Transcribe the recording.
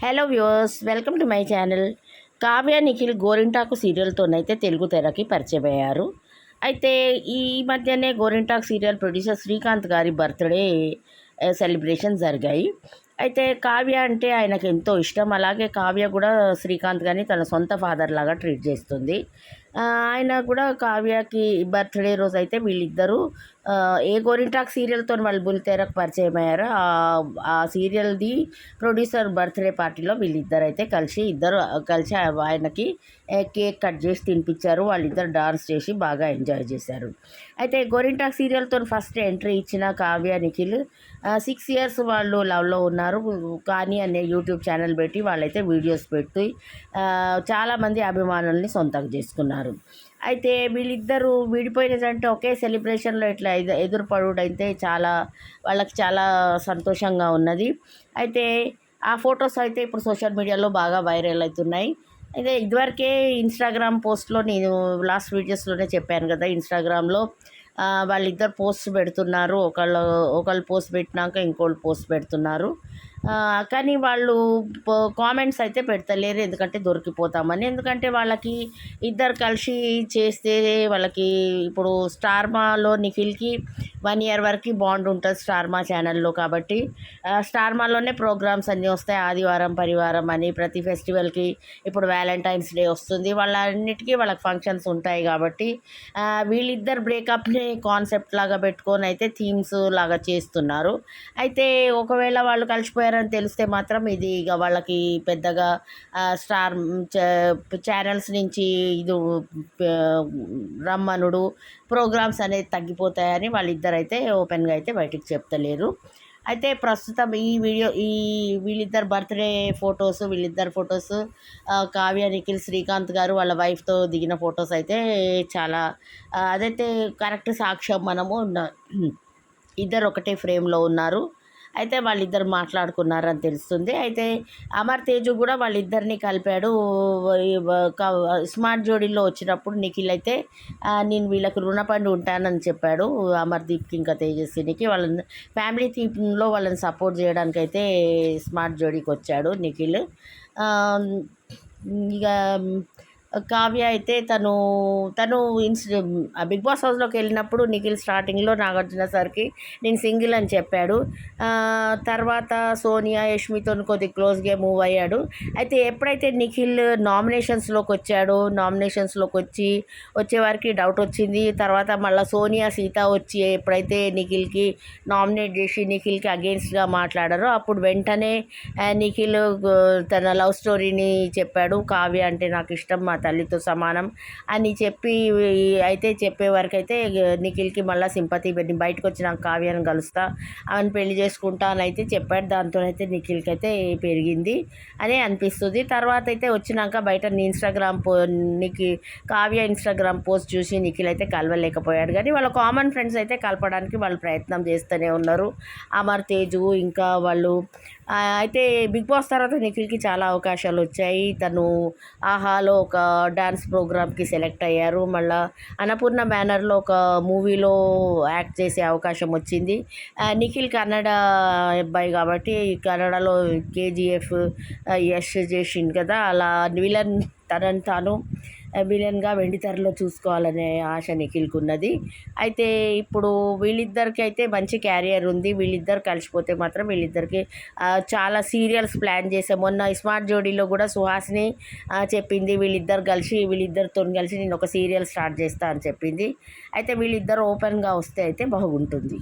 Hello viewers, welcome to my channel. Kavya Nikhil గోరింటాకు సీరియల్తోనైతే తెలుగు తెరకి పరిచయం అయ్యారు. అయితే ఈ మధ్యనే గోరింటాకు సీరియల్ ప్రొడ్యూసర్ శ్రీకాంత్ గారి బర్త్డే సెలబ్రేషన్ జరిగాయి. అయితే కావ్య అంటే ఆయనకు ఎంతో ఇష్టం. అలాగే కావ్య కూడా శ్రీకాంత్ గారిని తన సొంత ఫాదర్ లాగా ట్రీట్ చేస్తుంది. ఆయన కూడా కావ్యకి బర్త్డే రోజు అయితే వీళ్ళిద్దరూ ఏ గోరింటాక్ సీరియల్తో వాళ్ళు బుల్లితెరకు పరిచయం అయ్యారో ఆ సీరియల్ది ప్రొడ్యూసర్ బర్త్డే పార్టీలో వీళ్ళిద్దరు అయితే కలిసి ఆయనకి కేక్ కట్ చేసి తినిపించారు. వాళ్ళిద్దరు డాన్స్ చేసి బాగా ఎంజాయ్ చేశారు. అయితే గోరింటాక్ సీరియల్తో ఫస్ట్ ఎంట్రీ ఇచ్చిన కావ్య నిఖిల్ 6 years వాళ్ళు లవ్లో ఉన్నారు. కానీ అనే యూట్యూబ్ ఛానల్ పెట్టి వాళ్ళైతే వీడియోస్ పెట్టి చాలామంది అభిమానుల్ని సొంతం చేసుకున్నారు. అయితే వీళ్ళిద్దరూ విడిపోయినదంటే ఒకే సెలబ్రేషన్లో ఇట్లా ఎదురుపడుడైతే వాళ్ళకి చాలా సంతోషంగా ఉన్నది. అయితే ఆ ఫొటోస్ అయితే ఇప్పుడు సోషల్ మీడియాలో బాగా వైరల్ అవుతున్నాయి. అయితే ఇదివరకే ఇన్స్టాగ్రామ్ పోస్ట్లో నేను లాస్ట్ వీడియోస్లోనే చెప్పాను కదా, ఇన్స్టాగ్రామ్లో వాళ్ళిద్దరు పోస్ట్ పెడుతున్నారు. ఒకళ్ళు పోస్ట్ పెట్టినాక ఇంకోళ్ళు పోస్ట్ పెడుతున్నారు. కానీ వాళ్ళు కామెంట్స్ అయితే పెడతలేరు, ఎందుకంటే దొరికిపోతామని. ఎందుకంటే వాళ్ళకి ఇద్దరు కలిసి చేస్తే వాళ్ళకి ఇప్పుడు స్టార్మాలో నిఖిల్కి 1 year వరకు బాండ్ ఉంటుంది స్టార్మా ఛానల్లో. కాబట్టి స్టార్మాలోనే ప్రోగ్రామ్స్ అన్నీ వస్తాయి. ఆదివారం పరివారం అని ప్రతి ఫెస్టివల్కి, ఇప్పుడు వ్యాలంటైన్స్ డే వస్తుంది, వాళ్ళన్నిటికీ వాళ్ళకి ఫంక్షన్స్ ఉంటాయి. కాబట్టి వీళ్ళిద్దరు బ్రేకప్ని కాన్సెప్ట్ లాగా పెట్టుకొని అయితే థీమ్స్ లాగా చేస్తున్నారు. అయితే ఒకవేళ వాళ్ళు కలిసిపోయారని తెలిస్తే మాత్రం ఇది ఇక వాళ్ళకి పెద్దగా స్టార్ ఛానల్స్ నుంచి ఇది రమ్మనుడు ప్రోగ్రామ్స్ అనేది తగ్గిపోతాయని వాళ్ళిద్దరు అయితే ఓపెన్గా అయితే బయటికి చెప్తలేరు. అయితే ప్రస్తుతం వీళ్ళిద్దరు బర్త్డే ఫొటోస్ కావ్య నిఖిల్ శ్రీకాంత్ గారు వాళ్ళ వైఫ్తో దిగిన ఫొటోస్ అయితే చాలా అదైతే కరెక్ట్ సాక్ష్యం. మనము ఇద్దరు ఒకటే ఫ్రేమ్లో ఉన్నారు. అయితే వాళ్ళిద్దరు మాట్లాడుకున్నారని తెలుస్తుంది. అయితే అమర్ తేజు కూడా వాళ్ళిద్దరిని కలిపాడు. స్మార్ట్ జోడీలో వచ్చినప్పుడు నిఖిల్ అయితే నేను వీళ్ళకి రుణపడి ఉంటానని చెప్పాడు. అమర్దీప్కి ఇంకా తేజస్వినికి వాళ్ళ ఫ్యామిలీ థీమ్లో వాళ్ళని సపోర్ట్ చేయడానికి అయితే స్మార్ట్ జోడీకి వచ్చాడు నిఖిల్. ఇక కావ్య అయితే తను బిగ్ బాస్ హౌస్లోకి వెళ్ళినప్పుడు నిఖిల్ స్టార్టింగ్లో నాగార్జున సార్కి నేను సింగిల్ అని చెప్పాడు. తర్వాత సోనియా యష్మితో కొద్ది క్లోజ్గా మూవ్ అయ్యాడు. అయితే ఎప్పుడైతే నిఖిల్ నామినేషన్స్లోకి వచ్చేవారికి డౌట్ వచ్చింది. తర్వాత మళ్ళీ సోనియా సీత వచ్చి ఎప్పుడైతే నిఖిల్కి నామినేట్ చేసి నిఖిల్కి అగెయిన్స్ట్గా మాట్లాడారో అప్పుడు వెంటనే నిఖిల్ తన లవ్ స్టోరీని చెప్పాడు. కావ్య అంటే నాకు ఇష్టం, మా తల్లితో సమానం అని చెప్పే వరకు అయితే నిఖిల్కి మళ్ళీ సింపతి పెట్టి బయటకు వచ్చి నాకు కావ్యాన్ని కలుస్తా ఆమెను పెళ్లి చేసుకుంటా అని అయితే చెప్పాడు. దాంతో అయితే నిఖిల్కి అయితే పెరిగింది అని అనిపిస్తుంది. తర్వాత అయితే వచ్చినాక బయట కావ్య ఇన్స్టాగ్రామ్ పోస్ట్ చూసి నిఖిల్ అయితే కలవలేకపోయాడు. కానీ వాళ్ళ కామన్ ఫ్రెండ్స్ అయితే కలపడానికి వాళ్ళు ప్రయత్నం చేస్తూనే ఉన్నారు, అమర్ తేజు ఇంకా వాళ్ళు. అయితే బిగ్ బాస్ తర్వాత నిఖిల్కి చాలా అవకాశాలు వచ్చాయి. తను ఆహాలో ఒక డాన్స్ ప్రోగ్రామ్కి సెలెక్ట్ అయ్యారు. మళ్ళీ అన్నపూర్ణ బ్యానర్లో ఒక మూవీలో యాక్ట్ చేసే అవకాశం వచ్చింది. నిఖిల్ కన్నడ అబ్బాయి కాబట్టి కన్నడలో KGF యష్ చేసింది కదా, అలా తాను విలన్గా వెండితెరలో చూసుకోవాలనే ఆశ నిఖిల్కి ఉన్నది. అయితే ఇప్పుడు వీళ్ళిద్దరికి అయితే మంచి క్యారియర్ ఉంది. వీళ్ళిద్దరు కలిసిపోతే మాత్రం వీళ్ళిద్దరికి చాలా సీరియల్స్ ప్లాన్ చేసాం. మొన్న స్మార్ట్ జోడీలో కూడా సుహాసిని చెప్పింది వీళ్ళిద్దరితో కలిసి నేను ఒక సీరియల్ స్టార్ట్ చేస్తా అని చెప్పింది. అయితే వీళ్ళిద్దరు ఓపెన్గా వస్తే అయితే బాగుంటుంది.